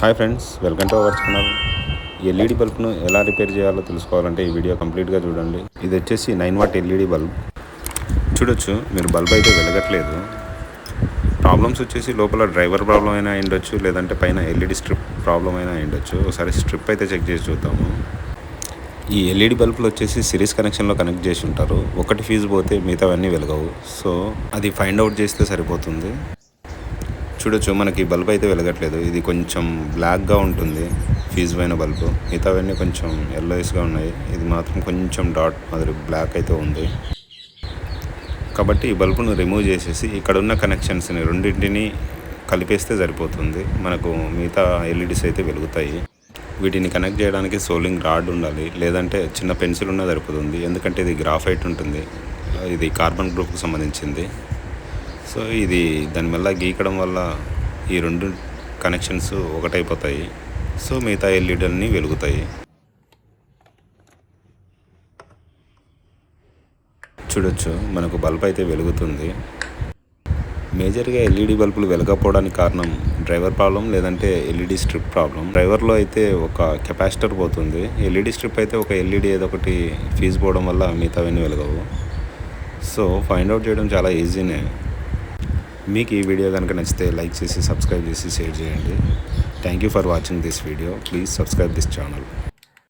Hi friends, welcome to our channel. LED బల్బ్ను ఎలా repair చేయాలో తెలుసుకోవాలంటే ఈ వీడియో కంప్లీట్గా చూడండి. ఇది వచ్చేసి 9 వాట్ ఎల్ఈడి బల్బ్. చూడొచ్చు, మీరు బల్బ్ అయితే వెలగట్లేదు. ప్రాబ్లమ్స్ వచ్చేసి లోపల డ్రైవర్ ప్రాబ్లం అయినా అయ్యుండొచ్చు, లేదంటే పైన ఎల్ఈడి స్ట్రిప్ ప్రాబ్లం అయినా అయ్యుండొచ్చు. ఒకసారి స్ట్రిప్ అయితే చెక్ చేసి చూద్దాము. ఈ ఎల్ఈడి బల్బులు వచ్చేసి సిరీస్ కనెక్షన్లో కనెక్ట్ చేసి ఉంటారు. ఒకటి ఫీజు పోతే మిగతావన్నీ వెలగవు. సో అది ఫైండ్ అవుట్ చేస్తే సరిపోతుంది. చూడొచ్చు, మనకి బల్బ్ అయితే వెలగట్లేదు. ఇది కొంచెం బ్లాక్గా ఉంటుంది ఫీజు పైన బల్బు. మిగతావన్నీ కొంచెం ఎల్లోయిస్గా ఉన్నాయి. ఇది మాత్రం కొంచెం డాట్ మాదిరి బ్లాక్ అయితే ఉంది. కాబట్టి ఈ బల్బును రిమూవ్ చేసేసి ఇక్కడ ఉన్న కనెక్షన్స్ని రెండింటిని కలిపేస్తే సరిపోతుంది. మనకు మిగతా ఎల్ఈడీస్ అయితే వెలుగుతాయి. వీటిని కనెక్ట్ చేయడానికి సోలింగ్ రాడ్ ఉండాలి, లేదంటే చిన్న పెన్సిల్ ఉన్నా సరిపోతుంది. ఎందుకంటే ఇది గ్రాఫైట్ ఉంటుంది, ఇది కార్బన్ గ్రూప్కి సంబంధించింది. సో ఇది దాని వల్ల గీకడం వల్ల ఈ రెండు కనెక్షన్స్ ఒకటైపోతాయి. సో మిగతా ఎల్ఈడీలన్నీ వెలుగుతాయి. చూడొచ్చు, మనకు బల్బ్ అయితే వెలుగుతుంది. మేజర్గా ఎల్ఈడి బల్బులు వెలగకపోవడానికి కారణం డ్రైవర్ ప్రాబ్లం, లేదంటే ఎల్ఈడి స్ట్రిప్ ప్రాబ్లం. డ్రైవర్లో అయితే ఒక కెపాసిటర్ పోతుంది. ఎల్ఈడి స్ట్రిప్ అయితే ఒక ఎల్ఈడి ఏదో ఒకటి ఫీజు పోవడం వల్ల మిగతావన్నీ వెలగవు. సో ఫైండ్ అవుట్ చేయడం చాలా ఈజీనే. మీకు ఈ వీడియో కనుక నచ్చితే లైక్ చేసి, సబ్స్క్రైబ్ చేసి, షేర్ చేయండి. Thank you for watching this video. Please subscribe this channel.